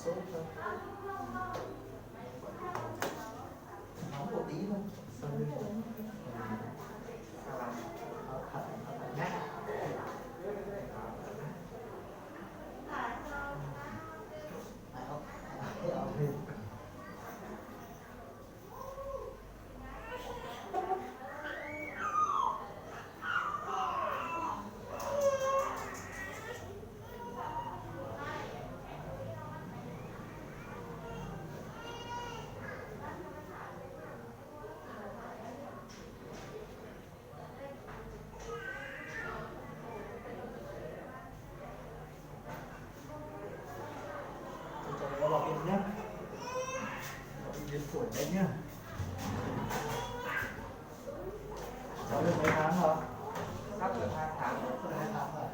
sốt thôi, nóng một tí thôi. Sao lên thật nhá. Cho nó vào bên nhé, đến phổi đấy nhá. Cháu được mấy tháng rồi? Sắp được 2 tháng rồi. Được 2 tháng rồi.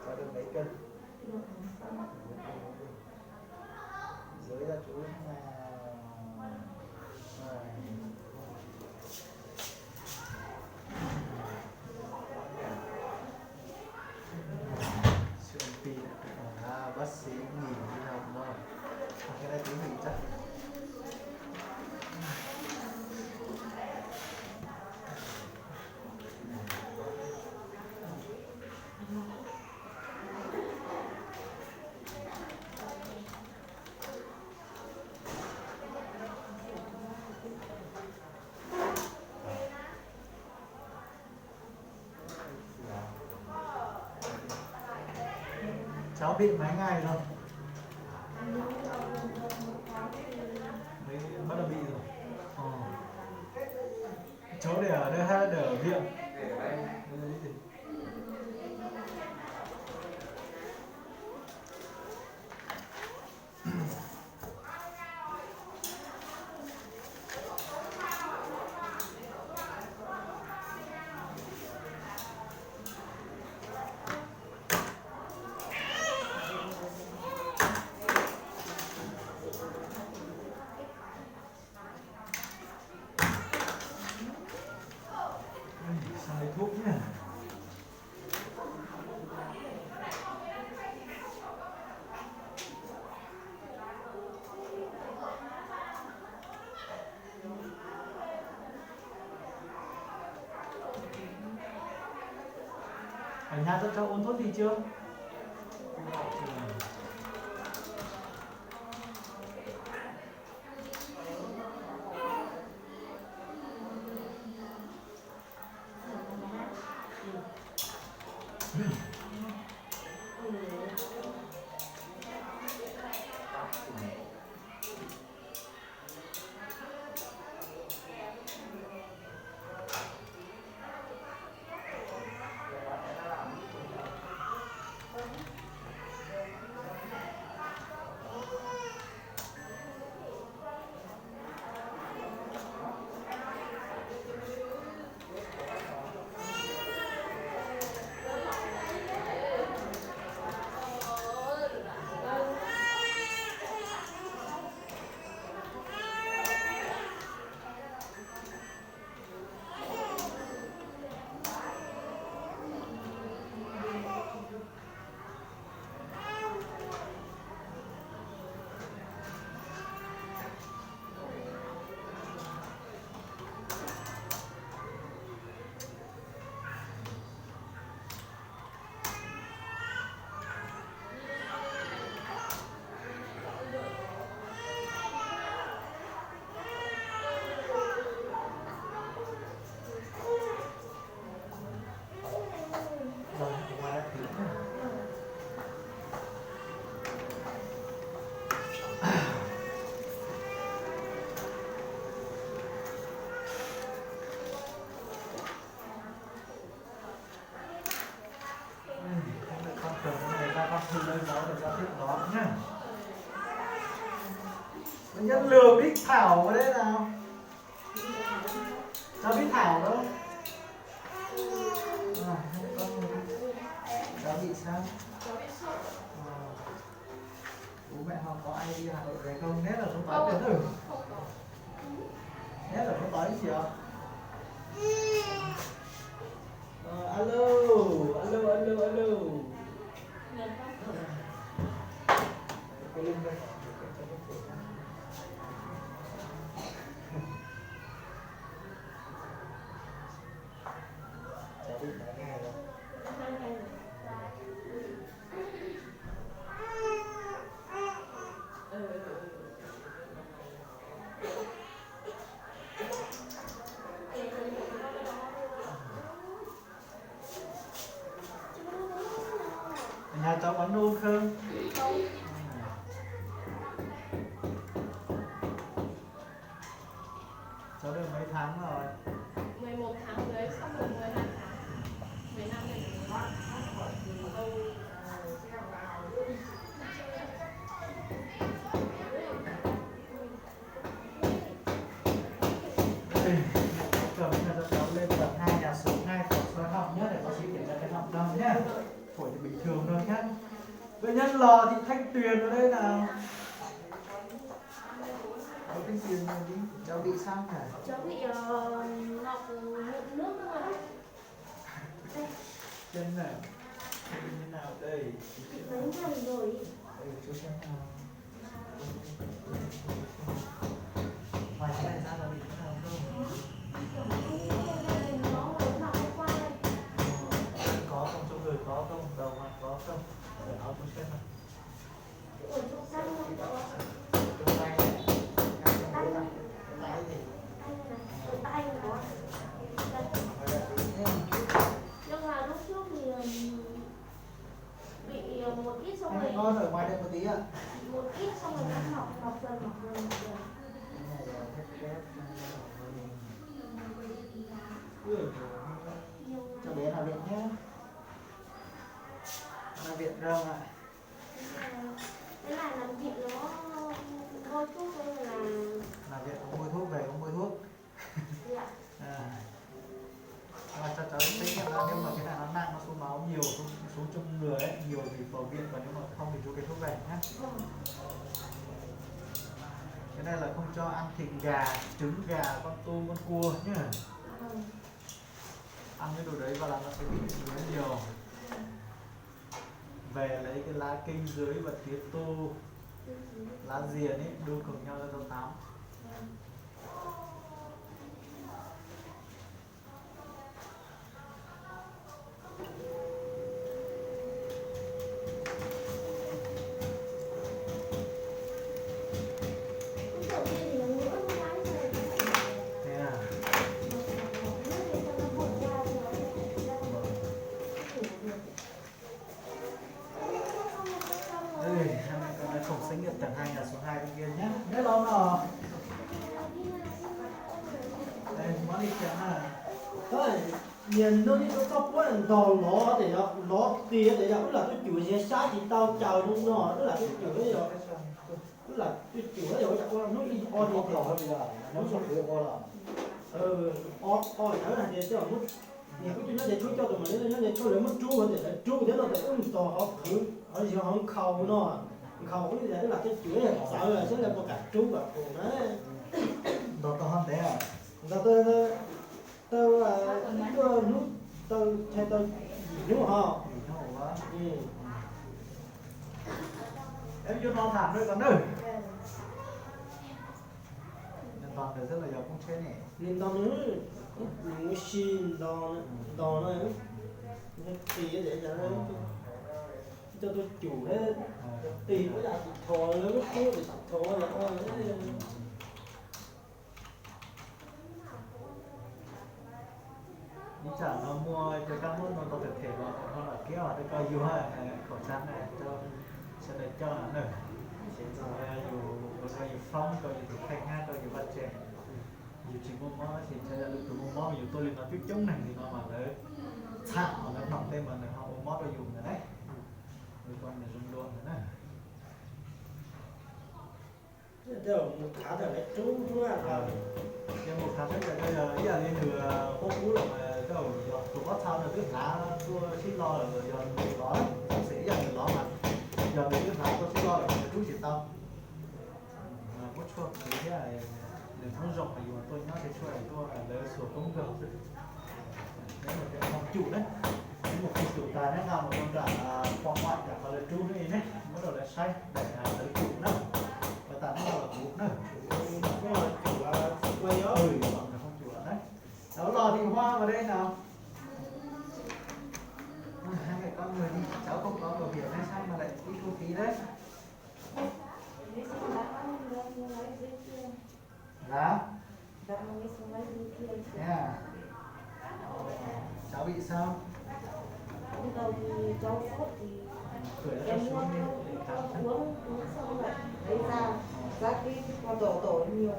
Cháu được mấy cân? Dưới ra chú bác sĩ nghỉ đi học rồi. Cái này tính nghỉ chắc. Cháu bị mấy ngày rồi? Mới bắt đầu bị rồi. Cháu để ở đây hay để ở viện? Để ở đây. Xài thuốc nhé. Ở nhà cho uống thuốc gì chưa? Nhân lừa Bích Thảo vào đây nào. Cháu Bích Thảo đâu? Cháu bị sao? Bố mẹ họ có ai đi Hà Nội về không? Nét là không tới tiền rồi. Nét là không tới gì ạ? alo alo alo alo. Cái link đây cho cái phổi này. Cháu bị nói nghe rồi. Nhà cháu có nôn không? Cháu được mấy tháng rồi? 11 tháng dưới, xong rồi 12 tháng 15 này. Cầm cho cháu lên tập 2 nhà số 2 phổi xoa họng nhé, để bác sĩ kiểm tra cái họng đông nhé. Phổi thì bình thường thôi nhé. Bệnh nhân Lò Thị Thanh Tuyền ở đây nào. Thanh Tuyền gì? Cháu bị sao cả? Cháu bị ngọc mụn nước thôi. Chân này như nào đây? Mấy ngày rồi. Chú xem nào. Ngoài cái này ra là bị thế nào không? Có không? Trong người có không? Đầu mặt có không? Để áo chú xem nào. Trong tay này. Tay gì? Nhưng mà lúc trước thì bị một ít xong Anh rồi con ở ngoài đây một tí ạ. một ít xong rồi nó mọc dần. Cho bé nào viện nhé. Nào viện rông ạ. Cái này làm việc nó thôi thuốc thôi là Nào viện uống mua thuốc về uống mua thuốc. dạ. Và cho cháu xét nghiệm là nếu mà cái này nó nặng, nó xuống máu nhiều, xuống trong người ấy, nhiều thì vào viện, và nếu mà không thì chú cái thuốc về nhé. Cái này là không cho ăn thịt gà, trứng gà, con tôm, con cua nhé. Ăn cái đồ đấy vào là nó sẽ bị biến nhiều. Về lấy cái lá kinh dưới và tía tô, lá diền ấy, đun cùng nhau cho cháu tắm. Thế à? Ê, hai mẹ con đã không xét nghiệm tầng 2 nhà số 2 bên kia nhé. Nhớ lo nào. Đây, món đi kìa à. Thôi, nhìn nó đi nó có quá là đòn lọ để lọ tía để tức là cái chuỗi sẽ sát thì tao chào đúng nó, tức là cái chuỗi rồi, tức là cái chuỗi rồi chắc là nó đi o đi thì bây giờ nó không được o là o nhớ là để cho mất thì cái chuyện nó để chú cho tụi mình nó để cho lấy mất chú để chú thế nó để to họ thử ở gì họ khâu nó khâu cái để là cái chuỗi này sợ là sẽ là một cả chú và cùng đấy đồ to hơn thế à? tao nút tao theo tao đúng không? Nó hổ quá. Ừ. Em vô non thảm thôi con ơi. Nên toàn được rất là giàu không chết nè. Nên tao nữa mình xin đòn này nó tì để cho nó cho tôi chủ hết tì với lại thò lớn chút để thò là Đi chả nó mua cái các món nó có thể thể nó là kéo ở đây coi dù ha khẩu trang này cho sẽ để cho nó nữa. Dù coi dù phong coi dù khách ha coi dù bắt trẻ. Dù chỉ mua món thì cho ra được mua món dù tôi liền nói tiếp chống này thì nó mà nó chạm mà nó nòng tên mà nó họ mua món rồi dùng rồi đấy. Rồi con này dùng luôn rồi nè. giờ một tháng rồi lấy chú à Nhưng một tháng bây giờ ý là lên từ phố cũ rồi mà cái đầu tụi bắt sau là cứ thả tôi xin lo là giờ mình có sĩ giờ mình lo mà giờ mình cứ thả tôi xin lo là chú chỉ tao có chua thế là để không rộng mà dù tôi nhớ thì chua này tôi là lấy sổ công việc nếu mà cái phòng chủ đấy là nó nằm ở trong trạng khoang ngoại cả và là tru này nhé bắt đầu là xanh để tới trụ nữa và ta nó là bút nữa cái là chủ là quay đó còn là không chủ đấy đó lò thì hoa vào đây nào. Hai mẹ con người đi cháu không có bảo hiểm hay sao mà lại đi thu phí đấy dạ yeah. Cháu bị sao cháu sốt thì cười nó em xuống mua đi để cho khám uống xong rồi lấy ra các cái con tổ nhiều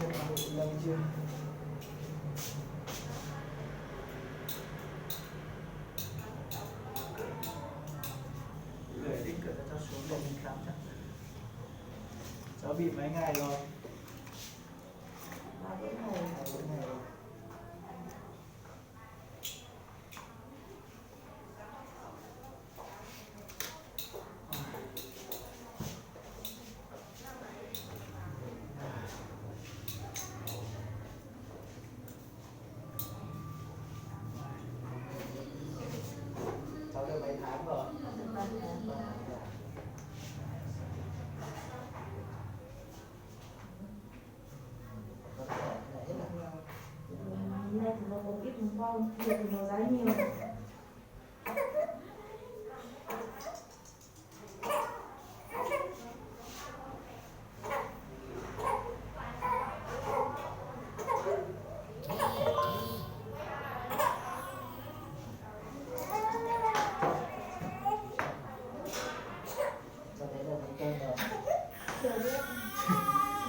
xem nó bị lâu chưa. Gửi link cửa cho xuống để mình khám chắc. Cháu bị mấy ngày rồi? 4 ngày. 4 ngày rồi. Cháu được mấy tháng rồi? Nay thì nó có ít hôm qua hôm kia thì nó giá nhiều.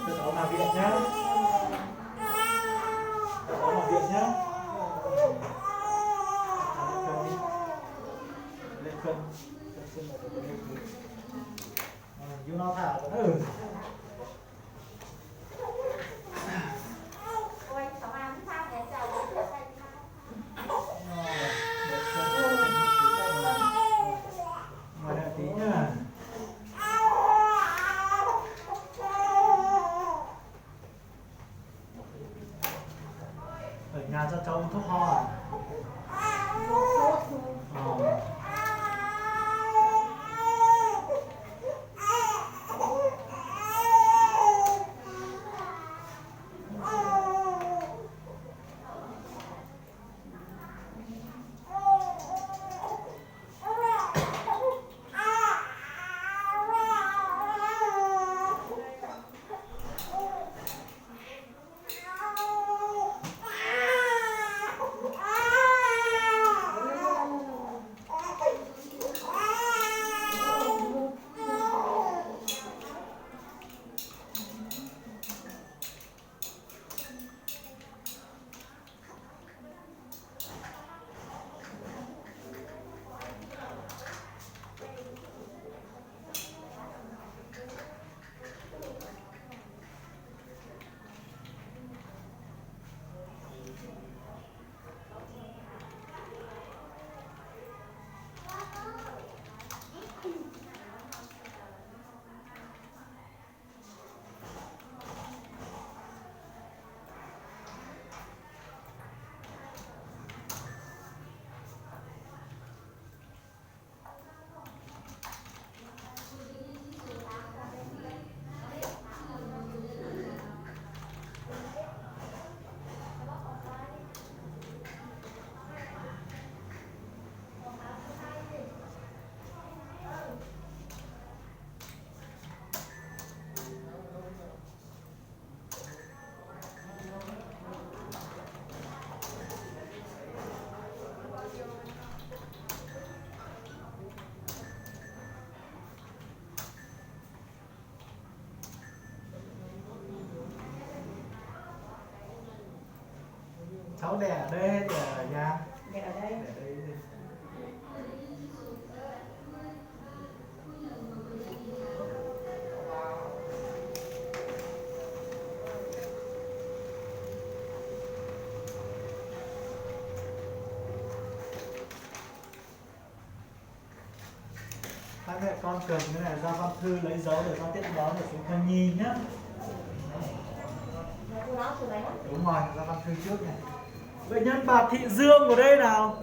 Cho cháu vào viện nhá. Cho cháu vào viện nhá. Lên cân là được lên cân. You know thả rồi. Ôi, cháu ăn sao để cháu có được hay Ngoài đợi tí nhá. Ở nhà cho cháu uống thuốc ho à? sốt thôi. Cháu đẻ ở đây hay đẻ ở nhà? Để ở đây. Đẻ ở đây đi. Hai mẹ con cầm cái này ra văn thư lấy dấu để con tiếp đón để xuống khoa nhi nhé. Cô nói từ đấy. Đúng rồi, ra văn thư trước này. Bệnh nhân bà Thị Dương ở đây nào?